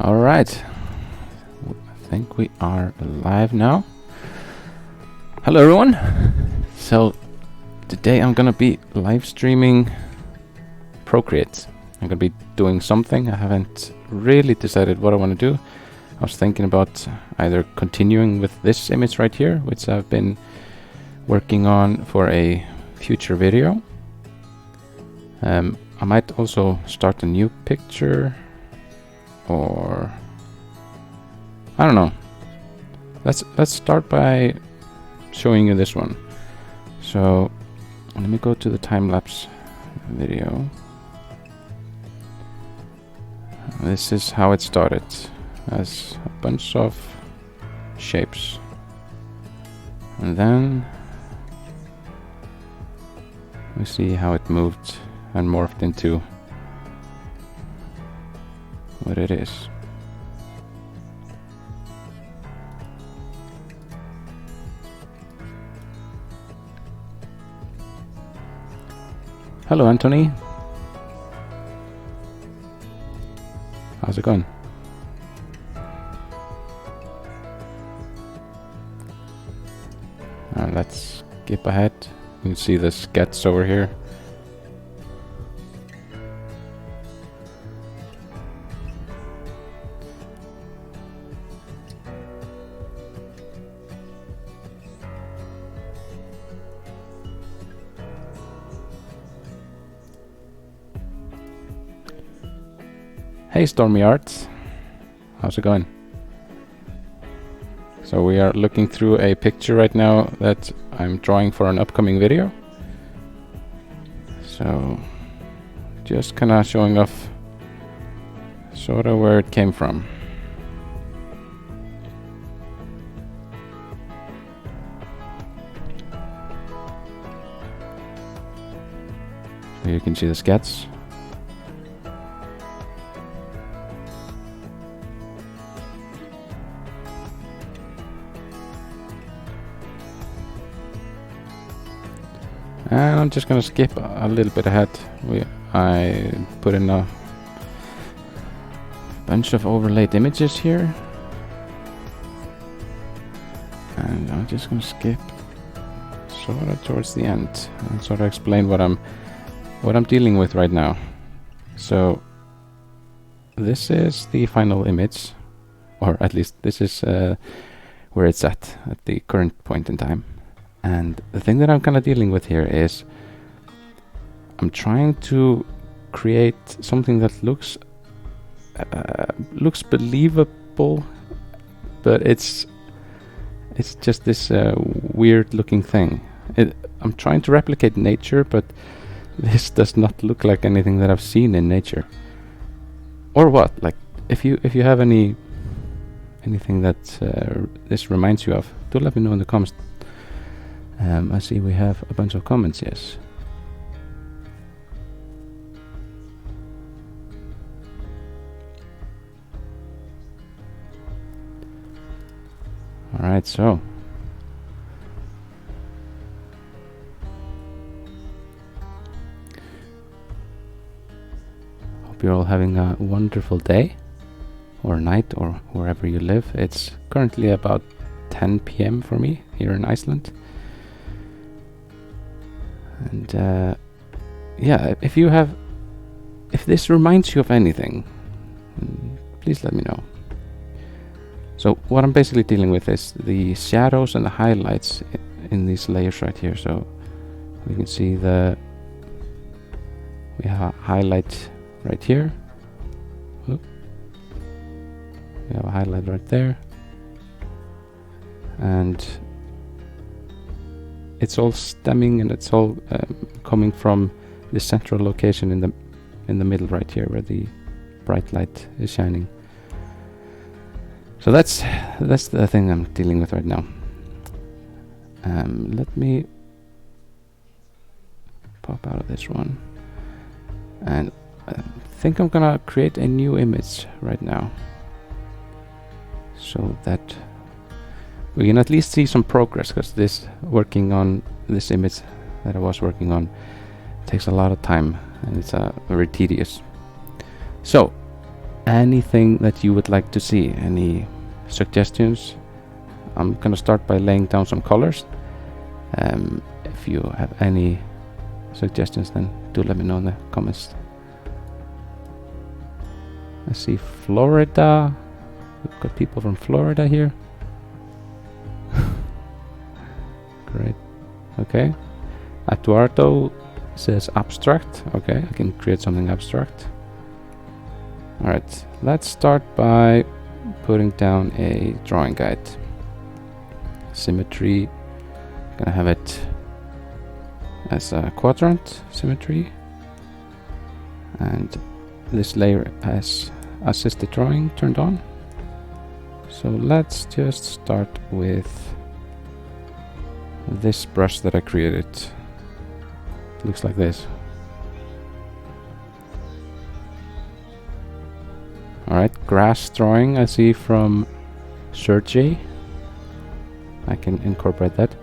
All right, I think we are live now. Hello everyone. So today I'm gonna be live streaming Procreate. I'm gonna be doing something. I haven't really decided what I want to do. I was thinking about either continuing with this image right here, which I've been working on for a future video. I might also start a new picture, or I don't know. Let's start by showing you this one. So let me go to the time-lapse video. This is how it started, as a bunch of shapes, and then we see how it moved and morphed into what it is. Hello Anthony. How's it going? Let's skip ahead. You can see the sketch over here. Hey Stormy Arts, how's it going? So we are looking through a picture right now that I'm drawing for an upcoming video. So just kinda showing off sorta where it came from. Here you can see the sketch. And I'm just gonna skip a little bit ahead. I put in a bunch of overlaid images here, and I'm just gonna skip sort of towards the end and sort of explain what I'm dealing with right now. So this is the final image, or at least this is where it's at the current point in time. And the thing that I'm kind of dealing with here is I'm trying to create something that looks believable, but it's just this weird looking thing. I'm trying to replicate nature, but this does not look like anything that I've seen in nature. Or what? Like if you have anything that this reminds you of, do let me know in the comments. I see we have a bunch of comments, yes. Alright, so hope you're all having a wonderful day or night or wherever you live. It's currently about 10 p.m. for me here in Iceland. And yeah, if this reminds you of anything, please let me know. So what I'm basically dealing with is the shadows and the highlights in these layers right here. So we can see we have a highlight right here. Oop. We have a highlight right there, and it's all stemming, and it's all coming from the central location in the middle right here, where the bright light is shining. So that's the thing I'm dealing with right now. Let me pop out of this one, and I think I'm gonna create a new image right now, so that we can at least see some progress, because working on this image that I was working on takes a lot of time, and it's very tedious. So anything that you would like to see, any suggestions. I'm gonna start by laying down some colors. If you have any suggestions, then do let me know in the comments. I see Florida. We've got people from Florida here. Great. Okay. Eduardo says abstract. Okay, I can create something abstract. Alright, let's start by putting down a drawing guide. Symmetry. Gonna have it as a quadrant symmetry. And this layer has assisted drawing turned on. So let's just start with this brush that I created. Looks like this. Alright, grass drawing I see from Sergey. I can incorporate that.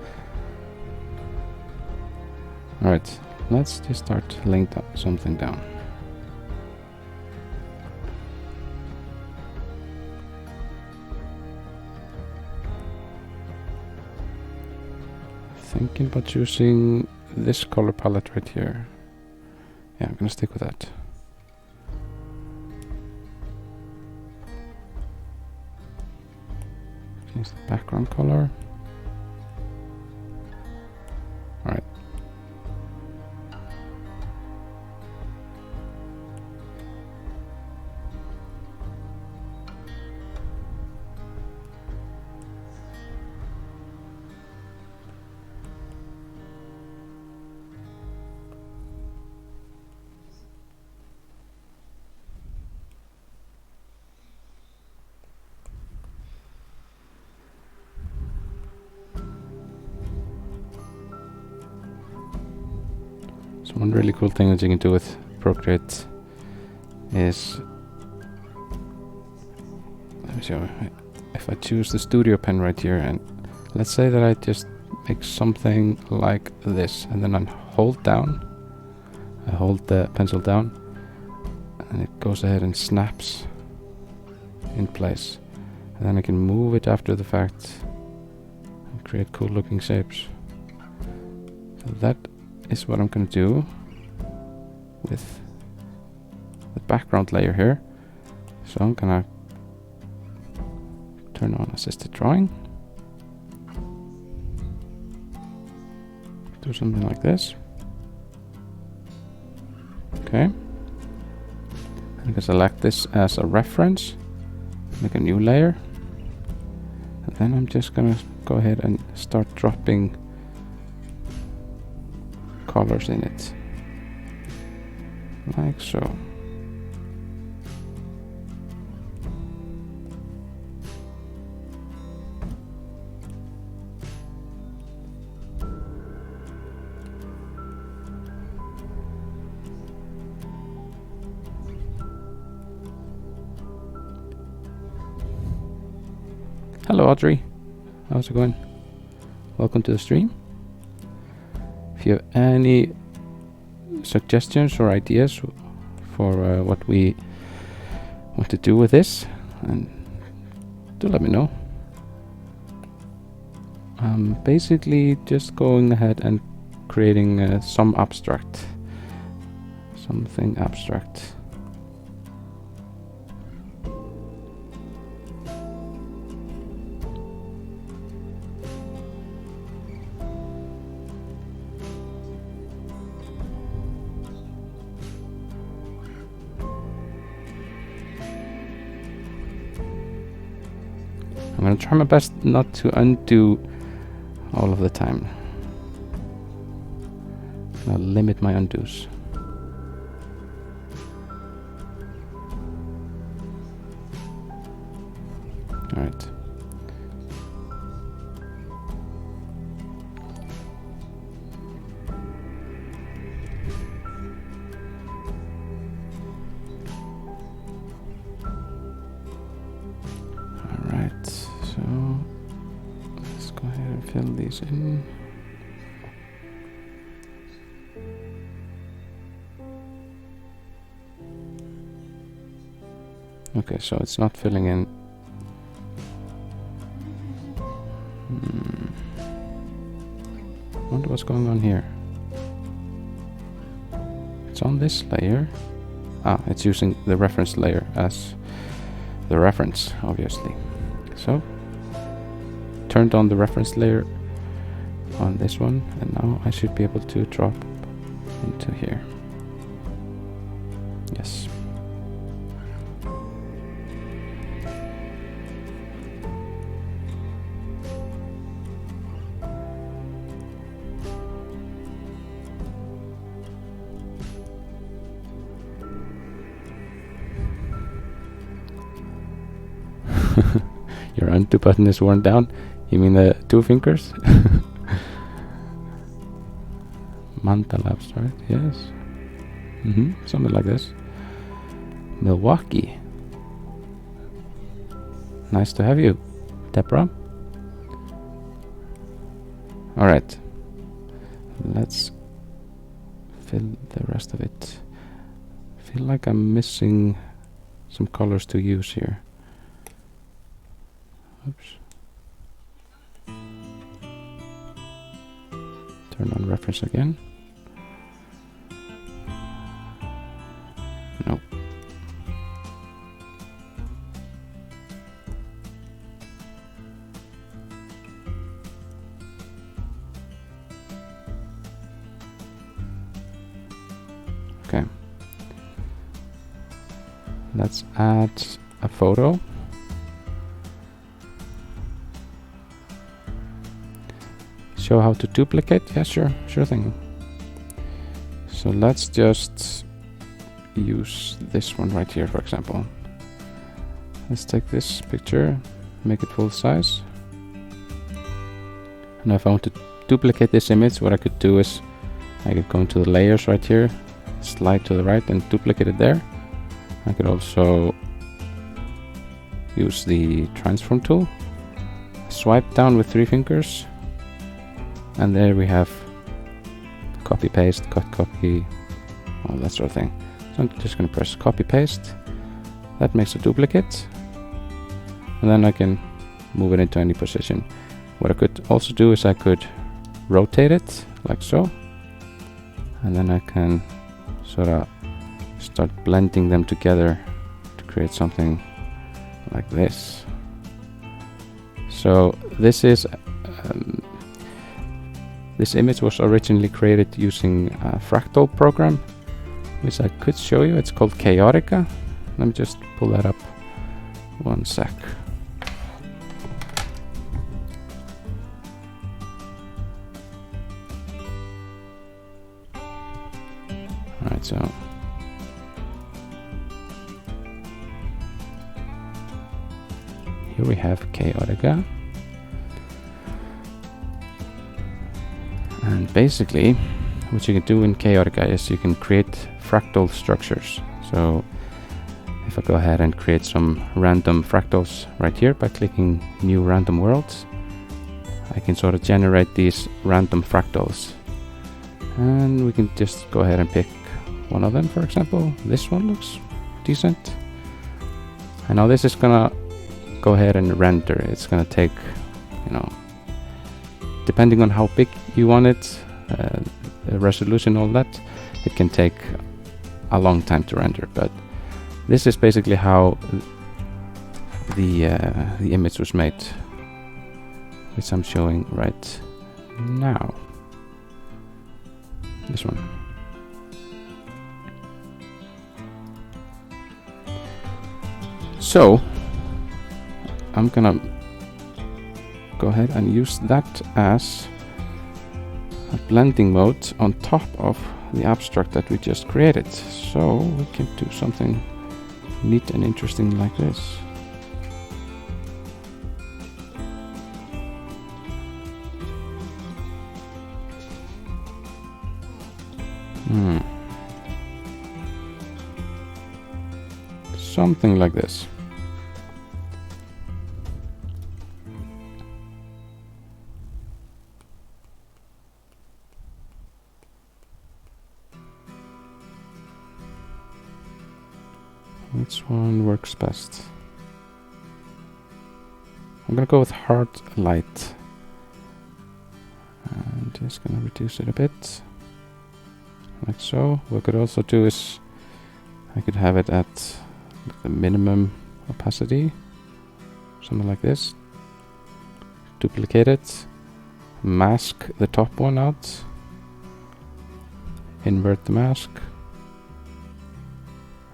Alright, let's just start laying something down. Thinking about choosing this color palette right here. Yeah, I'm gonna stick with that. Change the background color. Alright. So one really cool thing that you can do with Procreate is, let me show. If I choose the studio pen right here, and let's say that I just make something like this, and then I hold down, I hold the pencil down, and it goes ahead and snaps in place, and then I can move it after the fact and create cool looking shapes. So that is what I'm going to do with the background layer here. So I'm going to turn on assisted drawing, do something like this. Okay, I can select this as a reference, make a new layer, and then I'm just going to go ahead and start dropping colors in it, like so. Hello Audrey, how's it going? Welcome to the stream. If you have any suggestions or ideas for what we want to do with this, and do let me know. I'm basically just going ahead and creating something abstract. I'm gonna try my best not to undo all of the time. I'll limit my undos. Alright. Alright, so let's go ahead and fill these in. Okay, so it's not filling in. Wonder what's going on here. It's on this layer. Ah, it's using the reference layer as the reference, obviously. So, turned on the reference layer on this one, and now I should be able to drop into here. Yes. Your undo button is worn down. You mean the 2 fingers? Manta Labs, right? Yes. Something like this. Milwaukee. Nice to have you, Deborah. Alright. Let's fill the rest of it. Feel like I'm missing some colors to use here. Oops. Turn on reference again. Nope. Okay. Let's add a photo. Show how to duplicate? Yeah, sure thing. So let's just use this one right here, for example. Let's take this picture, make it full size. And if I want to duplicate this image, what I could do is I could go into the layers right here, slide to the right and duplicate it there. I could also use the transform tool, swipe down with 3 fingers, and there we have copy paste, cut copy, all that sort of thing. So I'm just going to press copy paste. That makes a duplicate, and then I can move it into any position. What I could also do is I could rotate it like so, and then I can sort of start blending them together to create something like this. So this is this image was originally created using a Fractal program, which I could show you. It's called Chaotica. Let me just pull that up 1 sec. Alright, so here we have Chaotica. And basically, what you can do in Chaotica is you can create fractal structures. So if I go ahead and create some random fractals right here by clicking New Random Worlds, I can sort of generate these random fractals. And we can just go ahead and pick one of them, for example. This one looks decent. And now this is gonna go ahead and render. It's gonna take, depending on how big you want it, the resolution, all that, it can take a long time to render. But this is basically how the image was made, which I'm showing right now. This one. So I'm gonna go ahead and use that as a blending mode on top of the abstract that we just created. So we can do something neat and interesting like this. Something like this. Which one works best? I'm gonna go with hard light. I'm just gonna reduce it a bit. Like so. What I could also do is I could have it at the minimum opacity. Something like this. Duplicate it. Mask the top one out. Invert the mask.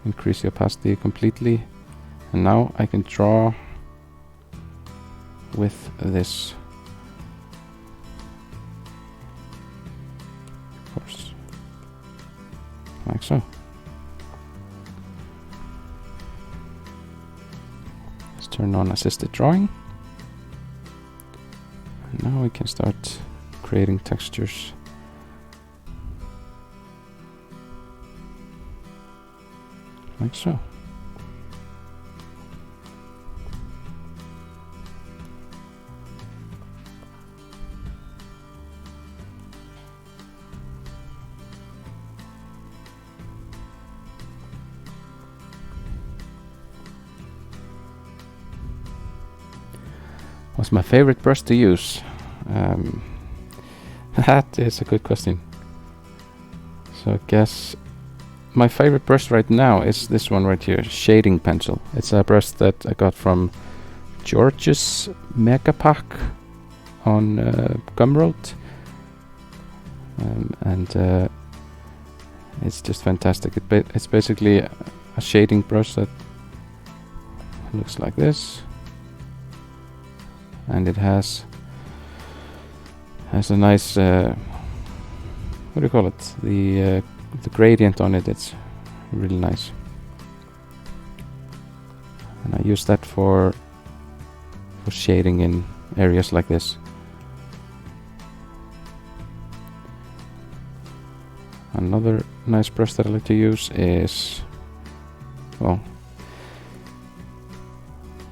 Increase the opacity completely. And now I can draw with this. Of course. Like so. Let's turn on assisted drawing. And now we can start creating textures. Like so. What's my favorite brush to use? That is a good question. So I guess my favorite brush right now is this one right here, shading pencil. It's a brush that I got from George's Mega Pack on Gumroad, and it's just fantastic. It's basically a shading brush that looks like this, and it has a nice what do you call it? The gradient on it. It's really nice, and I use that for shading in areas like this. Another nice brush that I like to use is, well,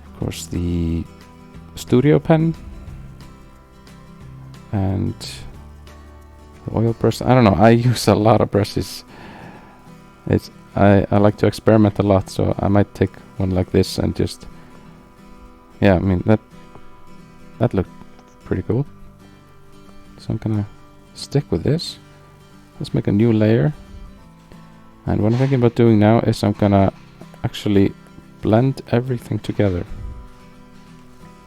of course, the Studio pen and the oil brush. I don't know, I use a lot of brushes. I like to experiment a lot, so I might take one like this and just, yeah, I mean that looked pretty cool. So I'm gonna stick with this. Let's make a new layer, and what I'm thinking about doing now is I'm gonna actually blend everything together.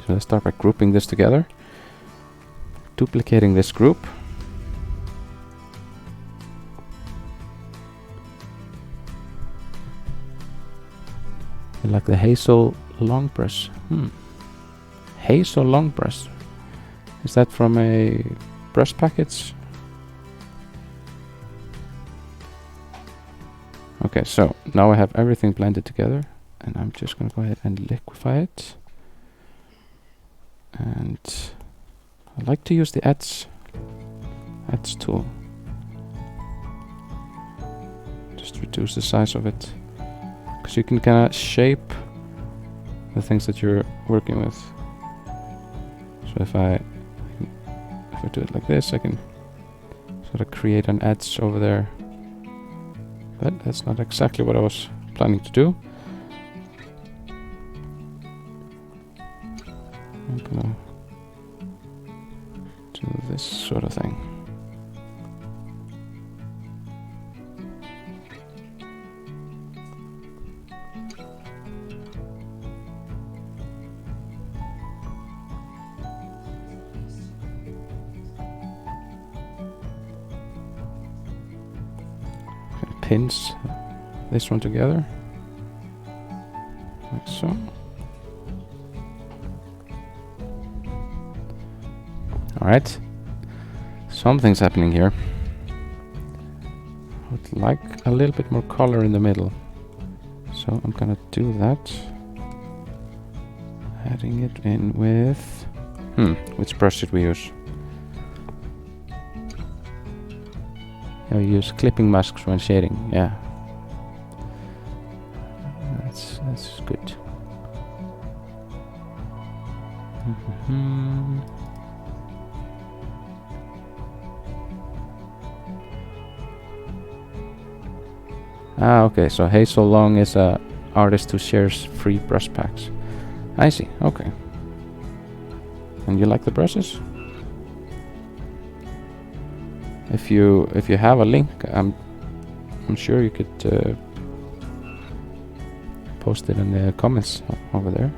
So let's start by grouping this together, duplicating this group, I like the Hazel long brush. Hazel long brush, is that from a brush package? Okay, so now I have everything blended together, and I'm just gonna go ahead and liquify it. And I like to use the edge tool. Just reduce the size of it, because you can kind of shape the things that you're working with. So if I do it like this, I can sort of create an edge over there. But that's not exactly what I was planning to do. I'm gonna do this sort of thing. Pins this one together, like so. Alright, something's happening here. I would like a little bit more color in the middle, so I'm gonna do that. Adding it in with... which brush should we use? I use clipping masks when shading, yeah. That's good. Okay, so Hazel Long is a artist who shares free brush packs. I see. Okay. And you like the brushes? If you have a link, I'm sure you could post it in the comments over there.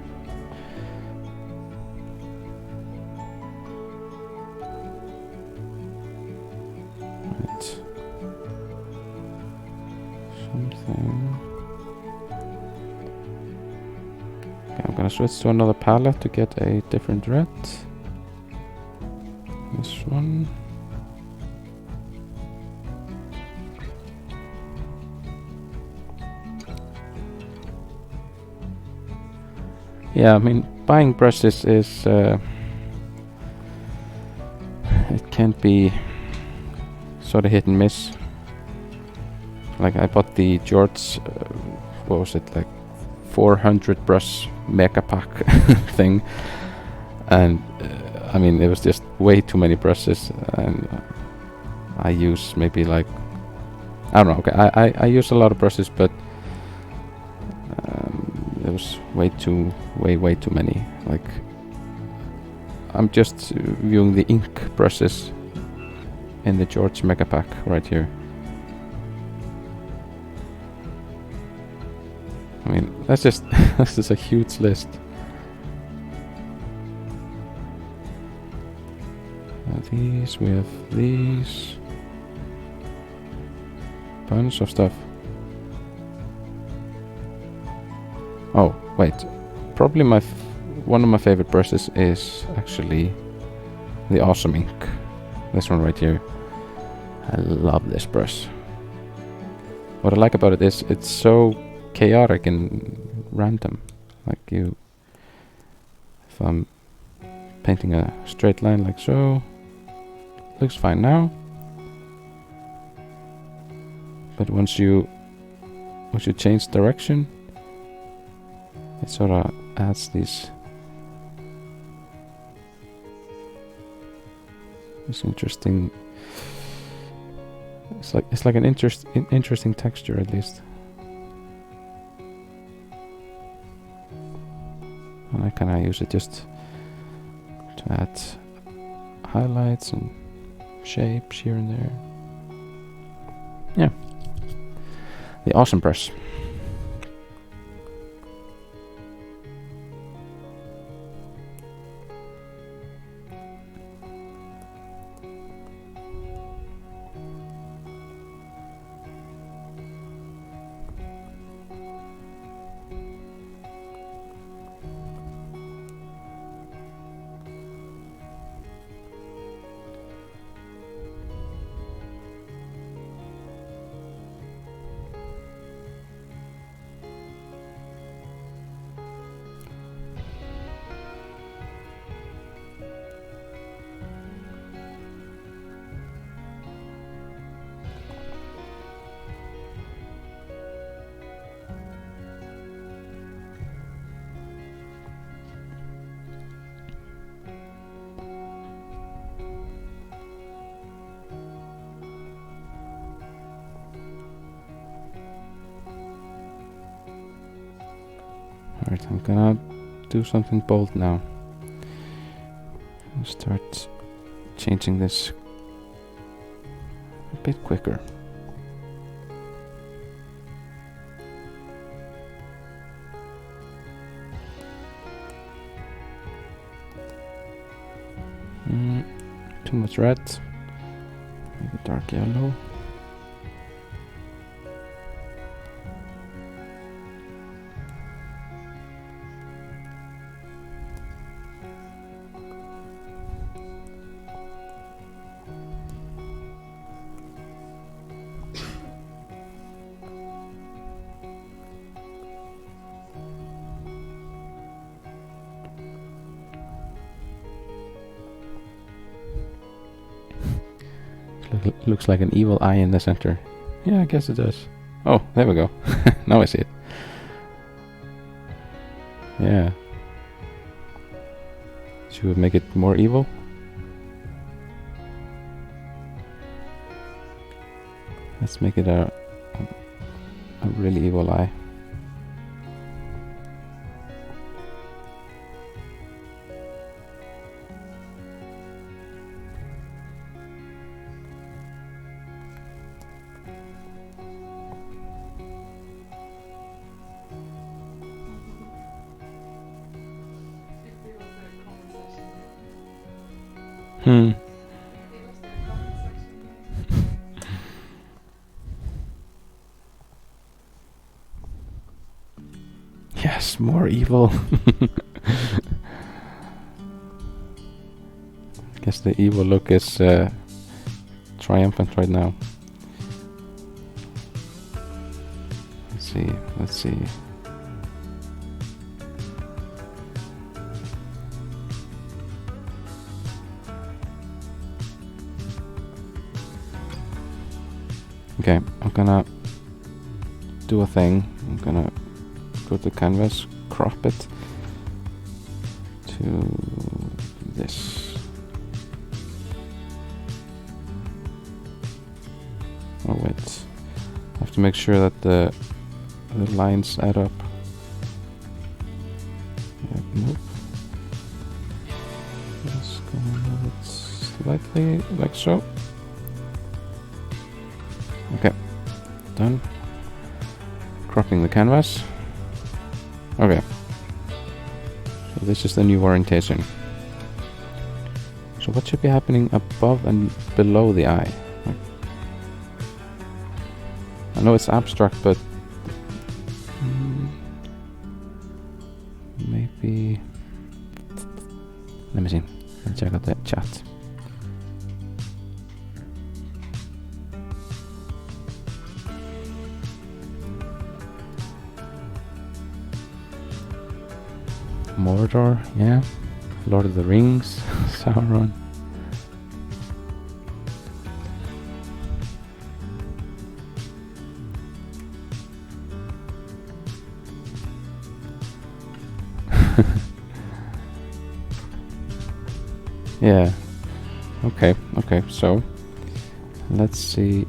Right. Something. Okay, I'm gonna switch to another palette to get a different red. This one. Yeah, I mean, buying brushes is it can be sort of hit and miss. Like I bought the George, what was it, like 400 brush mega pack thing, and I mean it was just way too many brushes, and I use maybe like, I don't know. Okay, I use a lot of brushes, but it was way too many. Like I'm just viewing the ink brushes in the George Mega Pack right here. I mean, that's just that's just a huge list. These, we have these, bunch of stuff. Oh, wait. Probably one of my favorite brushes is actually the Awesome Ink. This one right here. I love this brush. What I like about it is it's so chaotic and random. Like if I'm painting a straight line like so, looks fine now. But once you change direction, it sort of adds this interesting. It's like an interesting texture at least. And I kind of use it just to add highlights and shapes here and there. Yeah, the Awesome brush. Alright, I'm gonna do something bold now. I'll start changing this a bit quicker. Too much red. Maybe dark yellow. Looks like an evil eye in the center. Yeah, I guess it does. Oh, there we go. Now I see it. Yeah. Should we make it more evil? Let's make it a really evil eye. Hmm. Yes, more evil. Guess the evil look is triumphant right now. Let's see, let's see. Okay, I'm gonna do a thing. I'm gonna go to canvas, crop it to this. Oh wait, I have to make sure that the lines add up. Yeah, nope. Just gonna move it slightly like so. Okay, done. Cropping the canvas. Okay. So this is the new orientation. So what should be happening above and below the eye? Like, I know it's abstract, but maybe. Let me see. Let's check out the chat. Mordor, yeah. Lord of the Rings, Sauron. Yeah. Okay, okay, so let's see.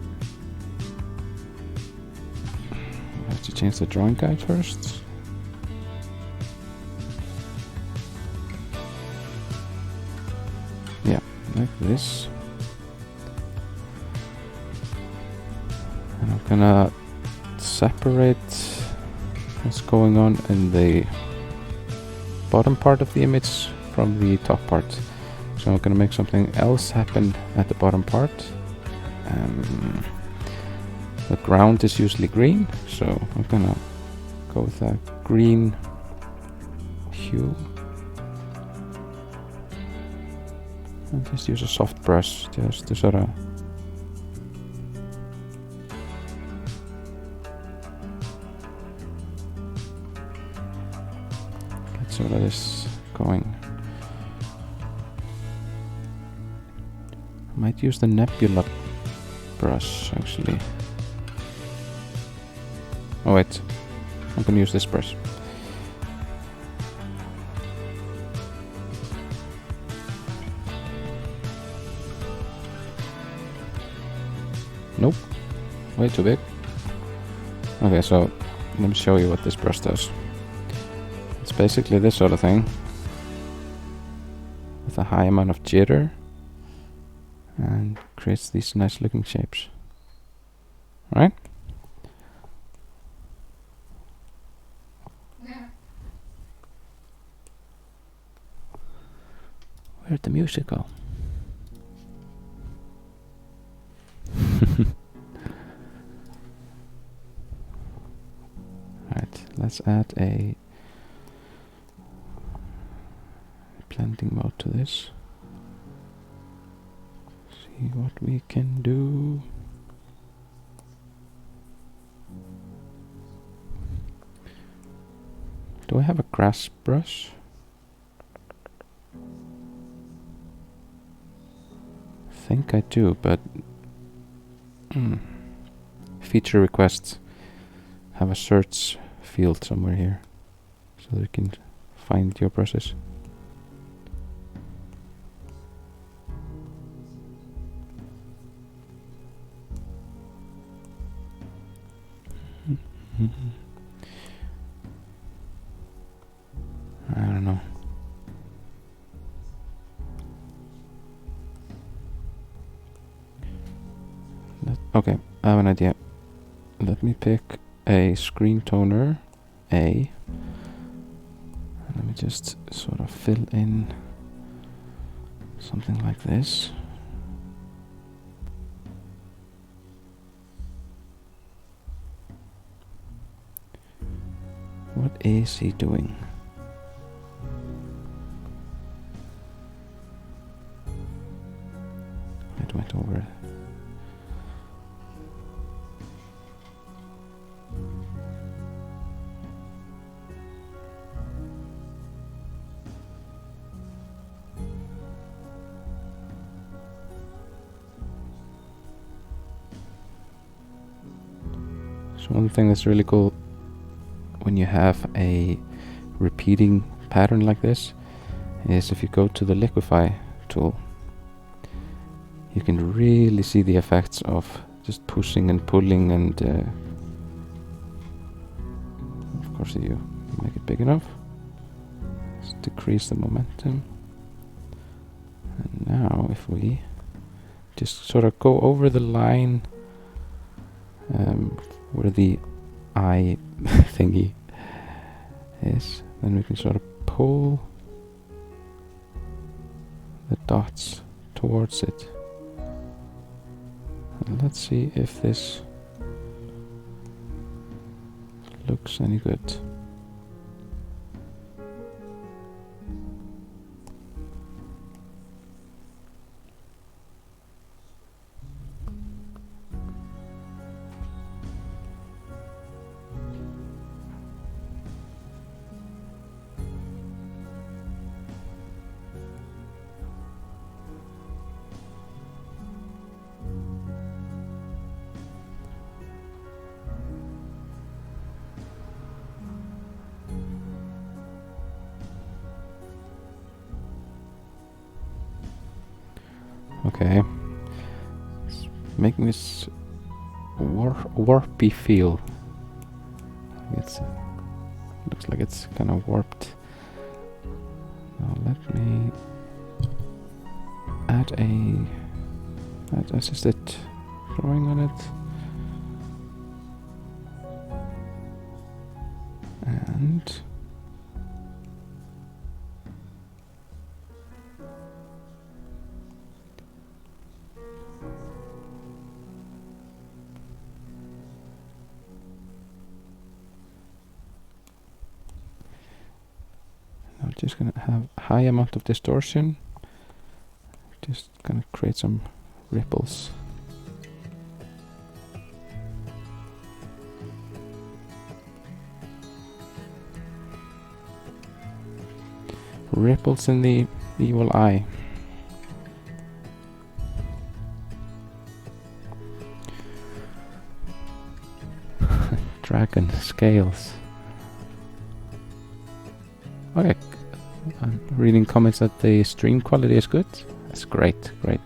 I have to change the drawing guide first. Yeah, like this. And I'm gonna separate what's going on in the bottom part of the image from the top part. So I'm gonna make something else happen at the bottom part. The ground is usually green, so I'm gonna go with a green hue. And just use a soft brush just to sort of get sort of this going. I might use the nebula brush actually. Oh wait, I'm gonna use this brush. Nope, way too big. Okay, so let me show you what this brush does. It's basically this sort of thing with a high amount of jitter and creates these nice looking shapes. Right? Where'd the music go? Alright, let's add a blending mode to this. See what we can do. Do I have a grass brush? I think I do, but feature requests have a search field somewhere here so that you can find your brushes. I don't know. Okay, I have an idea. Let me pick a screen toner, A. And let me just sort of fill in Something like this. What is he doing? It went over. So one thing that's really cool when you have a repeating pattern like this is if you go to the Liquify tool, you can really see the effects of just pushing and pulling, and of course if you make it big enough, just decrease the momentum. And now if we just sort of go over the line where the eye thingy is, then we can sort of pull the dots towards it. And let's see if this looks any good. Okay, it's making this warpy feel. It's looks like it's kind of warped. Now let me add assisted drawing on it, and just gonna have a high amount of distortion. Just gonna create some ripples. Ripples in the evil eye. Dragon scales. Okay. I'm reading comments that the stream quality is good. That's great, great.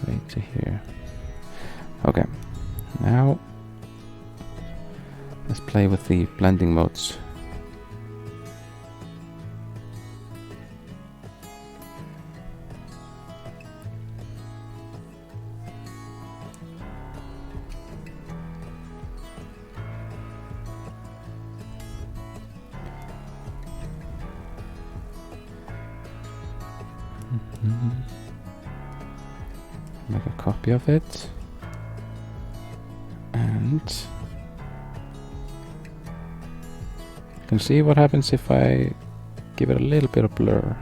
Great to hear. Okay, now let's play with the blending modes. Make a copy of it, and you can see what happens if I give it a little bit of blur.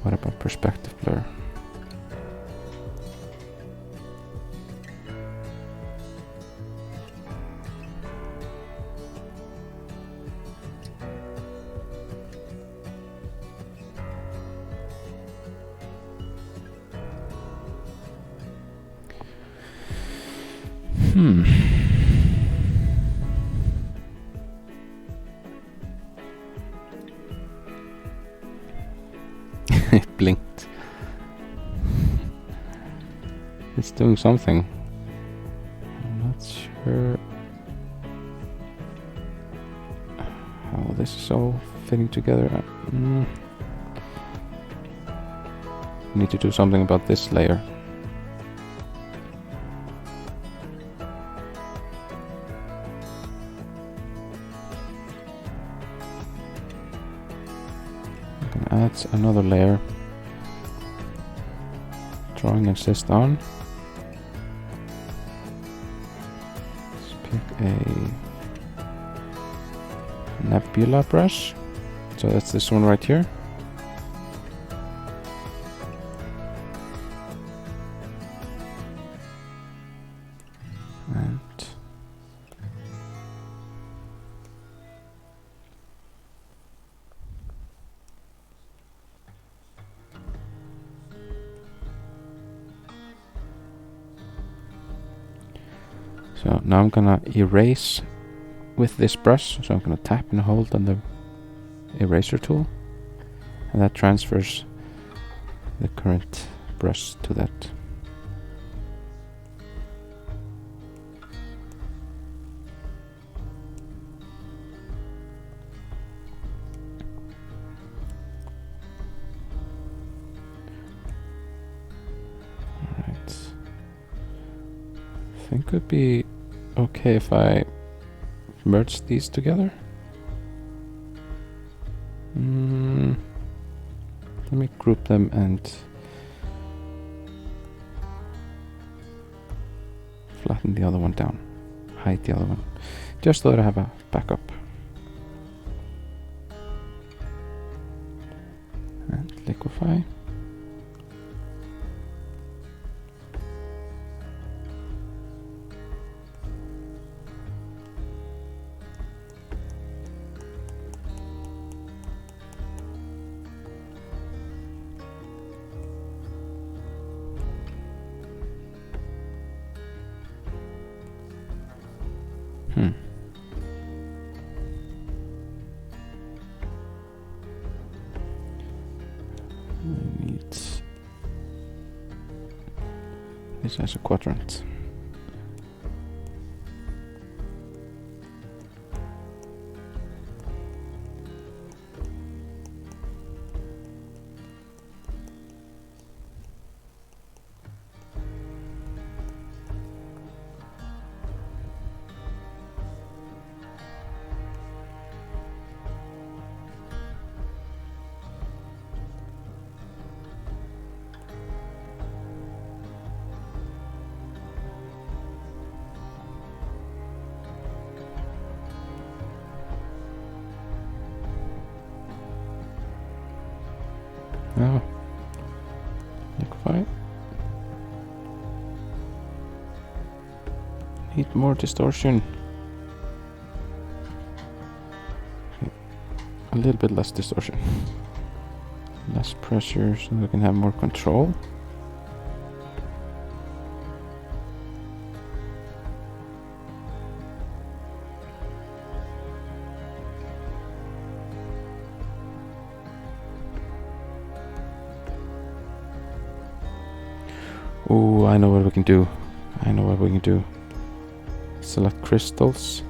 What about perspective blur? It blinked. It's doing something. I'm not sure how this is all fitting together. Need to do something about this layer. Gonna add another layer. Drawing assist on. Let's pick a nebula brush. So that's this one right here. And so now I'm gonna erase with this brush. So I'm gonna tap and hold on the eraser tool, and that transfers the current brush to that. Alright. I think it would be okay if I merge these together. Let me group them and flatten the other one down, hide the other one, just so that I have a backup. And liquify. I need this as a quadrant. Now, liquify. Need more distortion. Okay. A little bit less distortion. Less pressure so we can have more control. Oh, I know what we can do. I know what we can do. Select crystals.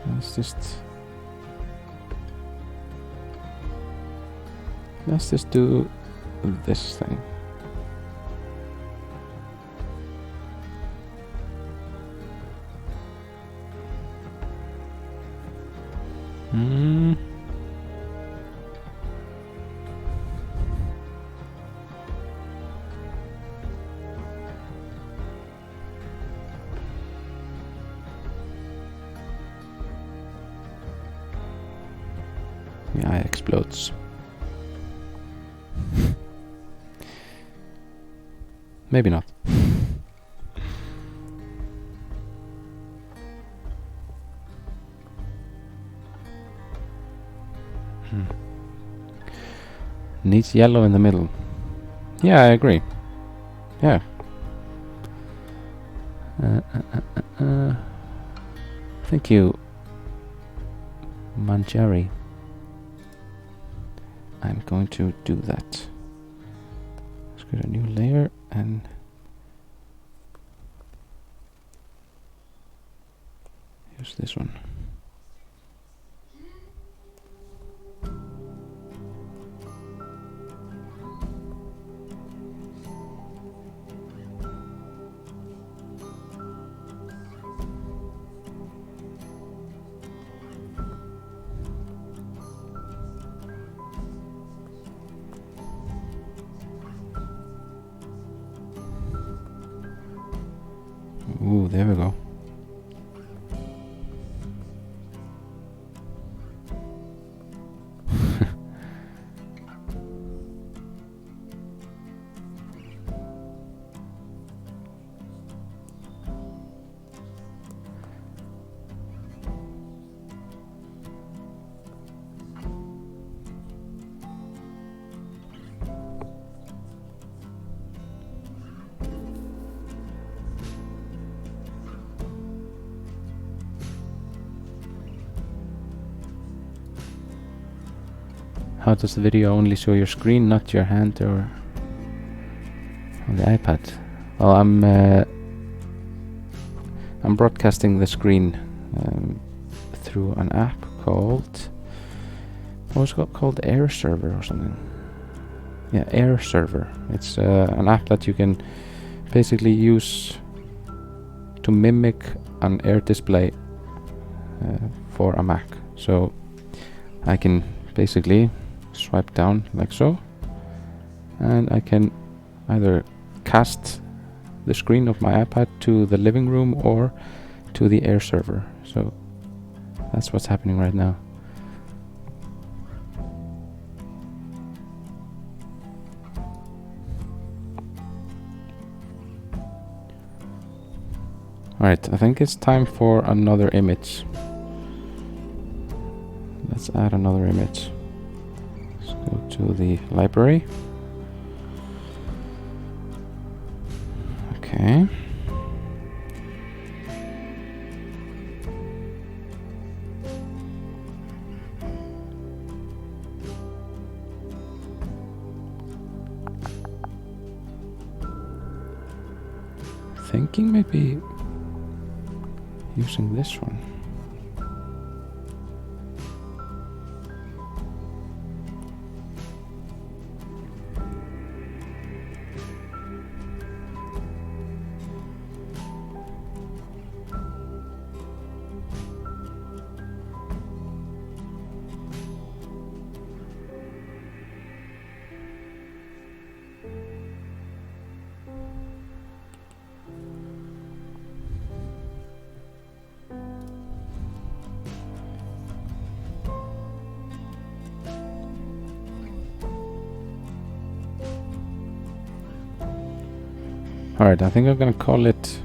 Let's just do this thing. The eye explodes. Maybe not. Needs yellow in the middle. Yeah, I agree. Yeah. Thank you, Manjari. I'm going to do that. Let's get a new layer and use this one. There we go. How does the video only show your screen, not your hand or on the iPad? Well, I'm broadcasting the screen through an app called, what was it called? Air Server or something. Yeah, Air Server. It's an app that you can basically use to mimic an air display for a Mac. So I can basically swipe down like so, and I can either cast the screen of my iPad to the living room or to the Air Server. So that's what's happening right now. Alright, I think it's time for another image. Let's add another image. Let's go to the library. Okay. Thinking maybe using this one. Alright, I think I'm gonna call it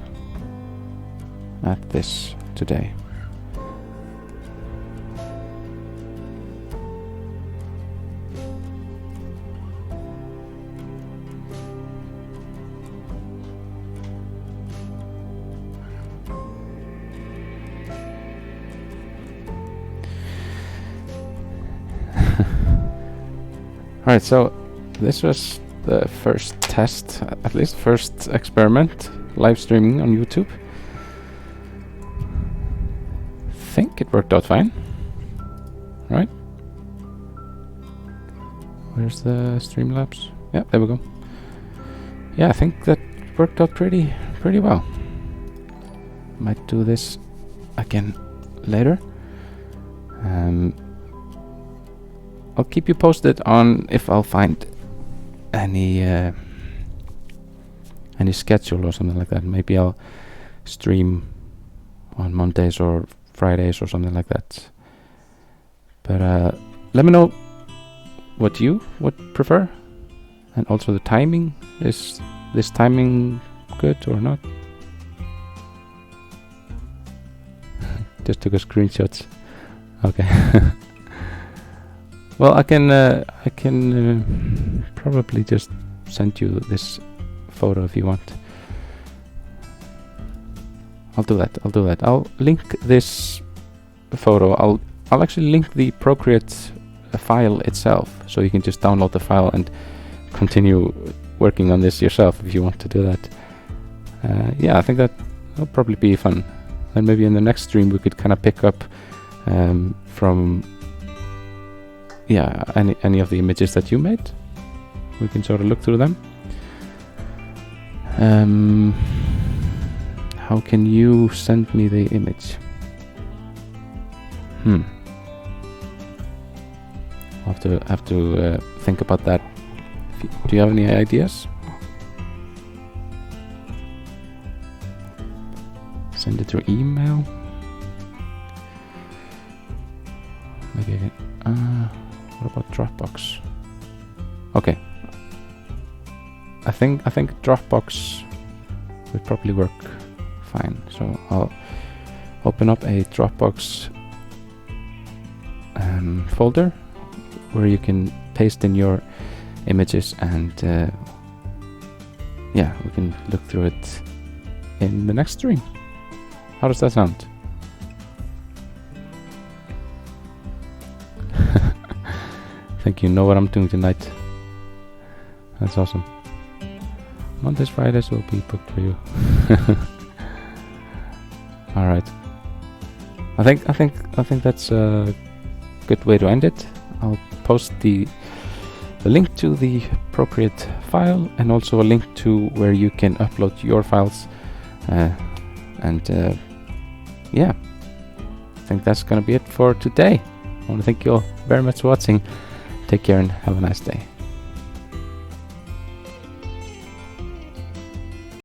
at this today. Alright, so this was the first test, at least first experiment, live streaming on YouTube. Think it worked out fine, right? Where's the Streamlabs? Yeah, there we go. Yeah, I think that worked out pretty well. Might do this again later. I'll keep you posted on if I'll find any schedule or something like that. Maybe I'll stream on Mondays or Fridays or something like that. But let me know what you would prefer, and also the timing. Is this timing good or not? Just took a screenshot. Okay. Well, I can probably just send you this photo if you want. I'll do that. I'll link this photo. I'll actually link the Procreate file itself, so you can just download the file and continue working on this yourself if you want to do that. Yeah, I think that'll probably be fun. And maybe in the next stream we could kind of pick up from any of the images that you made. We can sort of look through them. How can you send me the image? I'll have to think about that. Do you have any ideas? send it through email. Maybe I can, what about Dropbox? Okay. I think Dropbox would probably work fine. So I'll open up a Dropbox folder where you can paste in your images, and yeah, we can look through it in the next stream. How does that sound? I think you know what I'm doing tonight. That's awesome. Mondays, Fridays will be booked for you. All right. I think that's a good way to end it. I'll post the link to the Procreate file, and also a link to where you can upload your files. Yeah, I think that's gonna be it for today. I want to thank you all very much for watching. Take care and have a nice day.